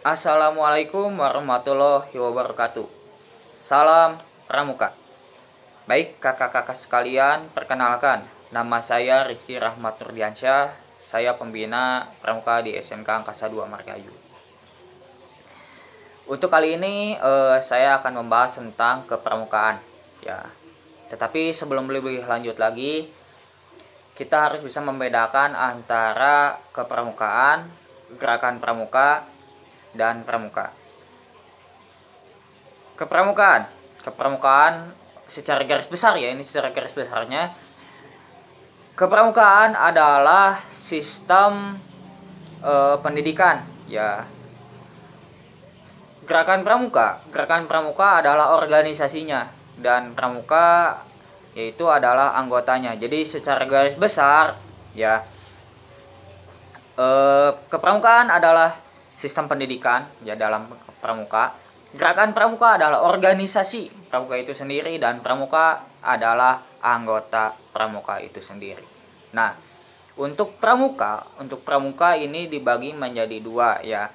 Assalamualaikum warahmatullahi wabarakatuh. Salam Pramuka. Baik kakak-kakak sekalian, perkenalkan, nama saya Rizky Rahmat Nurdiansyah. Saya pembina Pramuka di SMK Angkasa 2 Margahayu. Untuk kali ini saya akan membahas tentang kepramukaan, ya. Tetapi sebelum lebih lanjut lagi, kita harus bisa membedakan antara kepramukaan, gerakan pramuka, dan pramuka. Kepramukaan secara garis besar, ya, ini secara garis besarnya, kepramukaan adalah sistem pendidikan, ya. Gerakan pramuka adalah organisasinya, dan pramuka yaitu adalah anggotanya. Jadi secara garis besar, ya, kepramukaan adalah sistem pendidikan, ya, dalam pramuka. Gerakan pramuka adalah organisasi pramuka itu sendiri, dan pramuka adalah anggota pramuka itu sendiri. Nah, untuk pramuka ini dibagi menjadi dua, ya.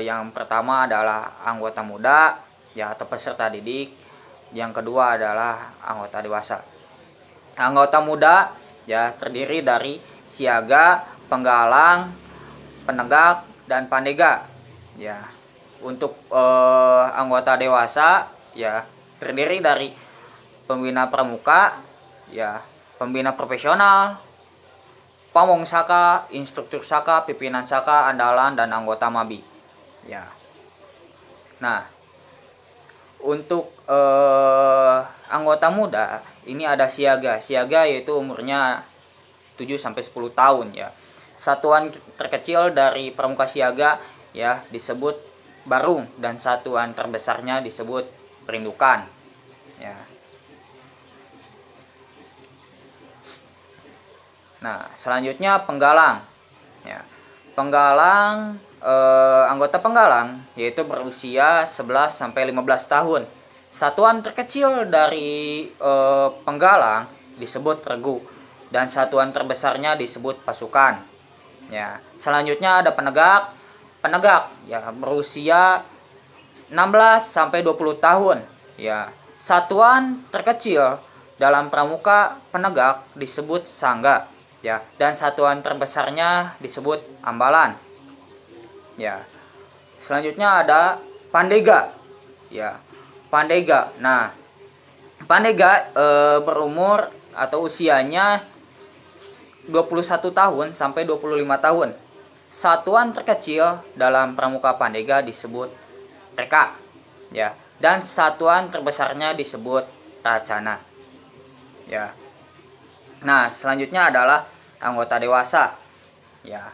Yang pertama adalah anggota muda, ya, atau peserta didik. Yang kedua adalah anggota dewasa. Anggota muda, ya, terdiri dari siaga, penggalang, penegak, dan pandega, ya. Untuk anggota dewasa, ya, terdiri dari pembina pramuka, ya, pembina profesional, pamong saka, instruktur saka, pimpinan saka andalan, dan anggota mabi, ya. Nah, untuk anggota muda ini ada siaga. Siaga yaitu umurnya 7 sampai 10 tahun, ya. Satuan terkecil dari pramuka siaga, ya, disebut barung, dan satuan terbesarnya disebut perindukan, ya. Nah, selanjutnya penggalang, ya. Anggota penggalang yaitu berusia 11 sampai 15 tahun. Satuan terkecil dari penggalang disebut regu, dan satuan terbesarnya disebut pasukan, ya. Selanjutnya ada penegak, ya, berusia 16 sampai 20 tahun, ya. Satuan terkecil dalam pramuka penegak disebut sangga, ya, dan satuan terbesarnya disebut ambalan, ya. Selanjutnya ada pandega, ya. Nah, pandega berumur atau usianya 21 tahun sampai 25 tahun. Satuan terkecil dalam pramuka pandega disebut reka, ya, dan satuan terbesarnya disebut racana, ya. Nah, selanjutnya adalah anggota dewasa, ya.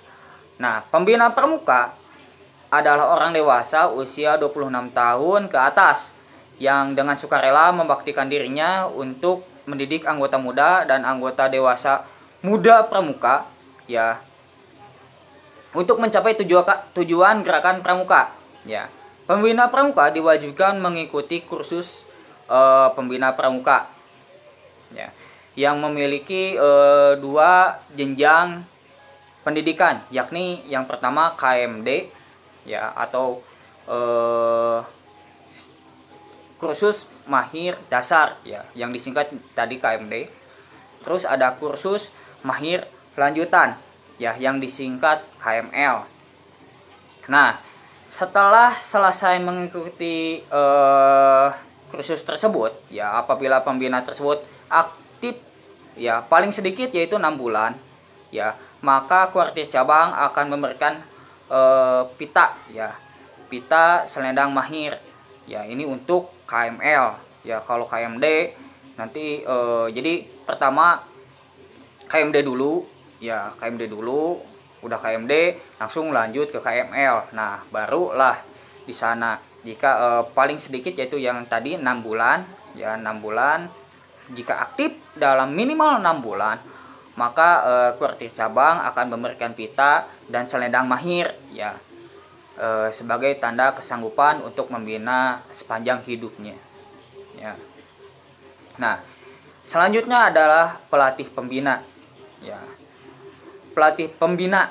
Nah, pembina pramuka adalah orang dewasa usia 26 tahun ke atas yang dengan sukarela membaktikan dirinya untuk mendidik anggota muda dan anggota dewasa muda pramuka, ya, untuk mencapai tujuan gerakan pramuka, ya. Pembina pramuka diwajibkan mengikuti kursus pembina pramuka, ya, yang memiliki dua jenjang pendidikan, yakni yang pertama KMD, ya, atau kursus mahir dasar, ya, yang disingkat tadi KMD. Terus ada kursus mahir lanjutan, ya, yang disingkat KML. Nah, setelah selesai mengikuti kursus tersebut, ya, apabila pembina tersebut aktif, ya, paling sedikit yaitu 6 bulan, ya, maka kuartir cabang akan memberikan pita, ya, pita selendang mahir, ya, ini untuk KML, ya. Kalau KMD nanti jadi pertama KMD dulu, ya, KMD dulu, udah KMD langsung lanjut ke KML. Nah, barulah di sana jika paling sedikit yaitu yang tadi 6 bulan, ya, 6 bulan. Jika aktif dalam minimal 6 bulan, maka kuartir cabang akan memberikan pita dan selendang mahir, ya, sebagai tanda kesanggupan untuk membina sepanjang hidupnya, ya. Nah, selanjutnya adalah pelatih pembina, ya. Pelatih pembina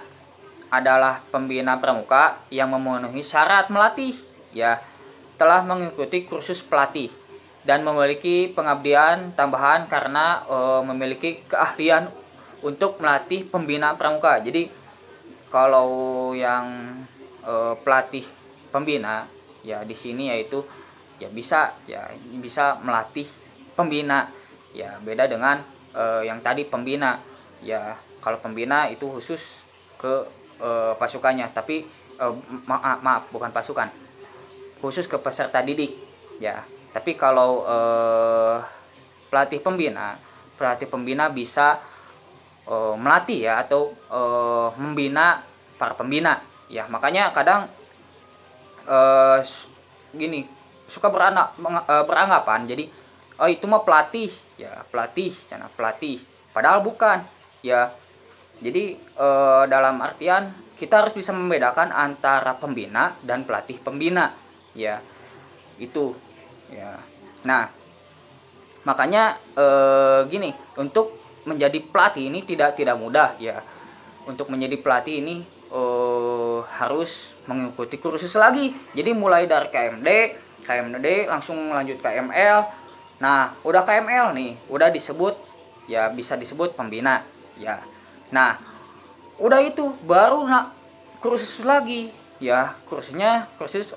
adalah pembina pramuka yang memenuhi syarat melatih, ya, telah mengikuti kursus pelatih dan memiliki pengabdian tambahan karena memiliki keahlian untuk melatih pembina pramuka. Jadi kalau yang pelatih pembina ya di sini yaitu bisa melatih pembina, ya beda dengan yang tadi pembina. Ya kalau pembina itu khusus ke pasukannya, tapi maaf bukan pasukan, khusus ke peserta didik, ya. Tapi kalau pelatih pembina bisa melatih ya atau membina para pembina, ya. Makanya kadang gini suka beranggapan jadi oh itu mah pelatih, ya pelatih, padahal bukan, ya. Jadi dalam artian kita harus bisa membedakan antara pembina dan pelatih pembina, ya itu, ya. Nah makanya gini, untuk menjadi pelatih ini tidak mudah, ya. Untuk menjadi pelatih ini harus mengikuti kursus lagi. Jadi mulai dari KMD langsung lanjut KML. Nah udah KML nih udah disebut, ya bisa disebut pembina, ya. Nah udah itu baru kursus lagi, ya kursus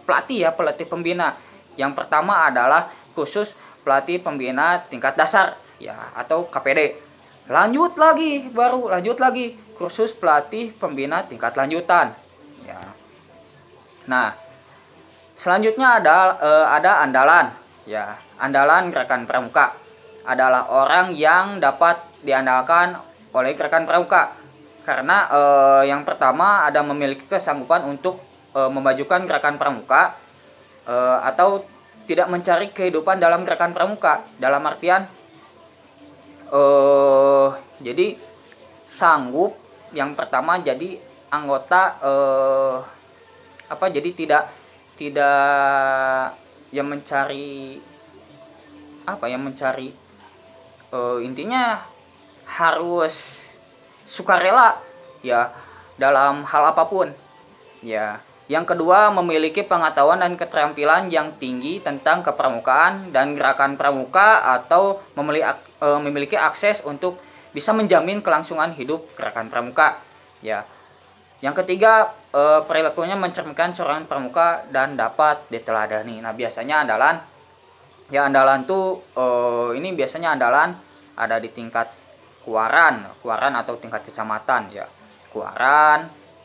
pelatih, ya pelatih pembina. Yang pertama adalah khusus pelatih pembina tingkat dasar, ya atau KPD. Lanjut lagi kursus pelatih pembina tingkat lanjutan, ya. Nah selanjutnya ada andalan, ya. Andalan gerakan pramuka adalah orang yang dapat diandalkan oleh gerakan pramuka karena yang pertama ada memiliki kesanggupan untuk memajukan gerakan pramuka atau tidak mencari kehidupan dalam gerakan pramuka. Dalam artian jadi sanggup, yang pertama jadi anggota jadi tidak yang mencari intinya harus sukarela, ya dalam hal apapun, ya. Yang kedua memiliki pengetahuan dan keterampilan yang tinggi tentang kepramukaan dan gerakan pramuka atau memiliki akses untuk bisa menjamin kelangsungan hidup gerakan pramuka, ya. Yang ketiga perilakunya mencerminkan seorang pramuka dan dapat diteladani. Nah biasanya andalan tuh ini biasanya andalan ada di tingkat kuaran atau tingkat kecamatan, ya.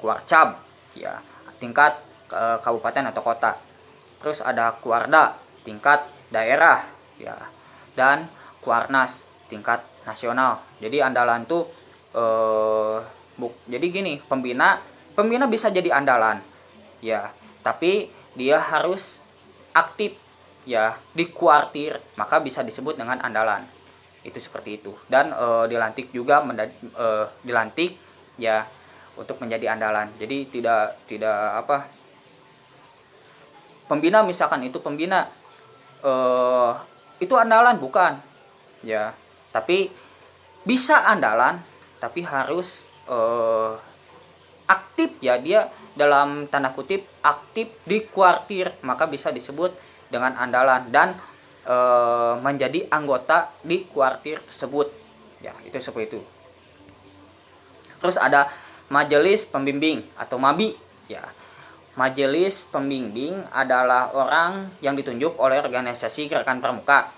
Kuarcap, ya tingkat kabupaten atau kota. Terus ada kuarda tingkat daerah, ya, dan kuarnas tingkat nasional. Jadi andalan tuh jadi gini, pembina bisa jadi andalan, ya, tapi dia harus aktif, ya di kuartir, maka bisa disebut dengan andalan. Itu seperti itu. Dan dilantik juga dilantik, ya, untuk menjadi andalan. Jadi tidak pembina, misalkan itu pembina itu andalan bukan, ya, tapi bisa andalan tapi harus aktif, ya, dia dalam tanda kutip aktif di kuartir, maka bisa disebut dengan andalan dan menjadi anggota di kuartir tersebut, ya itu seperti itu. Terus ada majelis pembimbing atau MABI, ya. Majelis pembimbing adalah orang yang ditunjuk oleh organisasi gerakan pramuka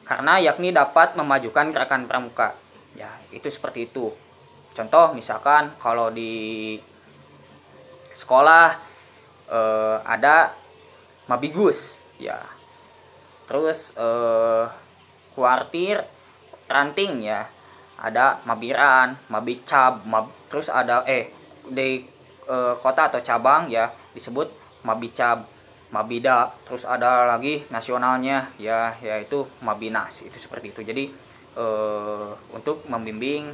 karena yakni dapat memajukan gerakan pramuka, ya itu seperti itu. Contoh misalkan kalau di sekolah ada Mabigus, ya. Terus kuartir ranting, ya ada Mabiran, Mabicab, terus ada di kota atau cabang, ya disebut Mabicab, Mabida. Terus ada lagi nasionalnya, ya yaitu Mabinas. Itu seperti itu. Jadi untuk membimbing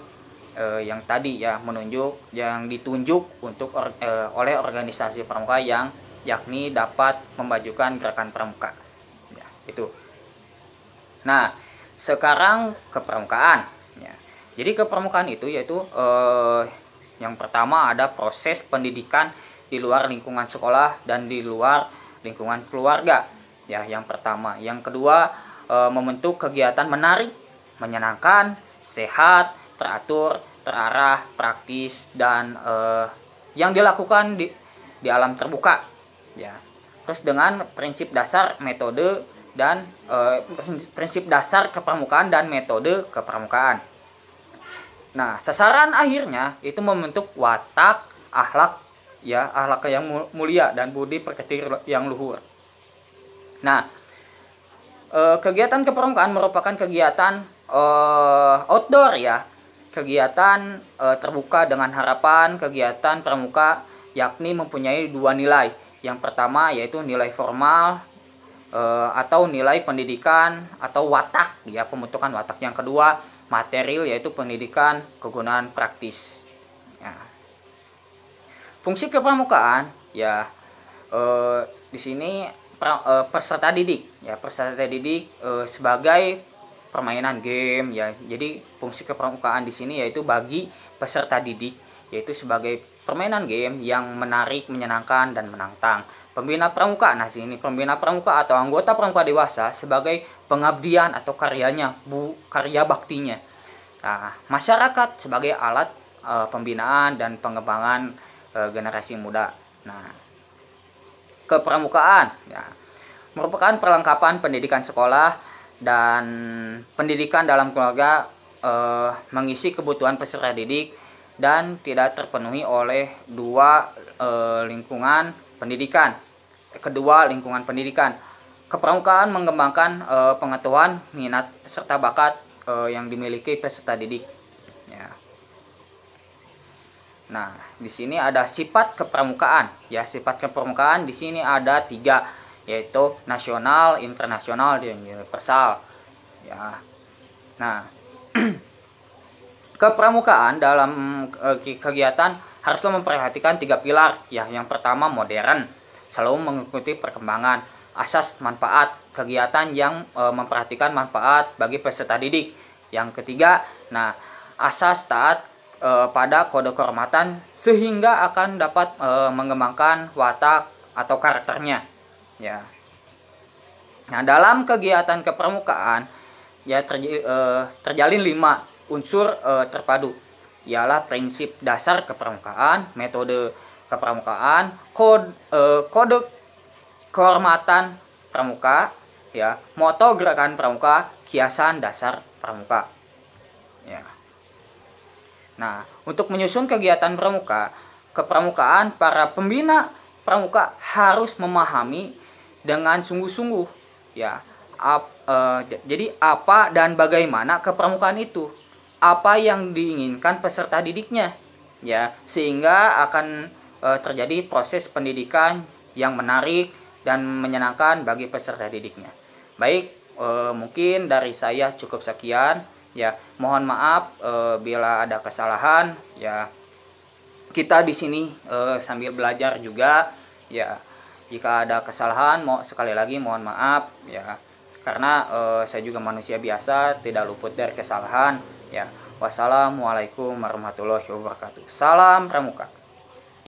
yang tadi, ya yang ditunjuk untuk oleh organisasi pramuka yang yakni dapat memajukan gerakan pramuka, ya itu. Nah sekarang kepramukaan, ya. Jadi kepramukaan itu yaitu Yang pertama ada proses pendidikan di luar lingkungan sekolah dan di luar lingkungan keluarga. Ya, yang pertama. Yang kedua, membentuk kegiatan menarik, menyenangkan, sehat, teratur, terarah, praktis, dan yang dilakukan di alam terbuka. Ya. Terus dengan prinsip dasar metode dan prinsip dasar kepramukaan dan metode kepramukaan. Nah, sasaran akhirnya itu membentuk watak, akhlak, ya, akhlak yang mulia dan budi pekerti yang luhur. Nah, kegiatan kepramukaan merupakan kegiatan outdoor, ya, kegiatan terbuka dengan harapan kegiatan pramuka yakni mempunyai dua nilai. Yang pertama yaitu nilai formal atau nilai pendidikan atau watak, ya, pembentukan watak. Yang kedua material, yaitu pendidikan kegunaan praktis. Ya. Fungsi kepramukaan, ya, di sini peserta didik, ya, peserta didik sebagai permainan game, ya. Jadi fungsi kepramukaan di sini yaitu bagi peserta didik, yaitu sebagai permainan game yang menarik, menyenangkan, dan menantang. Pembina pramuka, nah sini pembina pramuka atau anggota pramuka dewasa sebagai pengabdian atau karya baktinya. Nah, masyarakat sebagai alat pembinaan dan pengembangan generasi muda. Nah, kepramukaan, ya, merupakan perlengkapan pendidikan sekolah dan pendidikan dalam keluarga, mengisi kebutuhan peserta didik dan tidak terpenuhi oleh kedua lingkungan pendidikan. Kepramukaan mengembangkan pengetahuan, minat serta bakat yang dimiliki peserta didik. Ya. Nah, di sini ada sifat kepramukaan. Ya, sifat kepramukaan di sini ada 3, yaitu nasional, internasional, dan universal. Ya. Nah, kepramukaan dalam kegiatan haruslah memperhatikan 3 pilar. Ya, yang pertama modern, selalu mengikuti perkembangan. Asas manfaat, kegiatan yang memperhatikan manfaat bagi peserta didik. Yang ketiga, nah, asas taat pada kode kehormatan sehingga akan dapat mengembangkan watak atau karakternya. Ya. Nah, dalam kegiatan kepramukaan, ya, terjalin 5 unsur terpadu, ialah prinsip dasar kepramukaan, metode kepramukaan, kode kehormatan pramuka, ya, moto gerakan pramuka, kiasan dasar pramuka. Ya. Nah, untuk menyusun kegiatan pramuka, kepramukaan, para pembina pramuka harus memahami dengan sungguh-sungguh, ya, jadi apa dan bagaimana kepramukaan itu, apa yang diinginkan peserta didiknya, ya, sehingga akan terjadi proses pendidikan yang menarik dan menyenangkan bagi peserta didiknya. Baik, mungkin dari saya cukup sekian, ya. Mohon maaf bila ada kesalahan, ya. Kita di sini sambil belajar juga, ya. Jika ada kesalahan, sekali lagi mohon maaf, ya. Karena saya juga manusia biasa, tidak luput dari kesalahan, ya. Wassalamualaikum warahmatullahi wabarakatuh. Salam pramuka.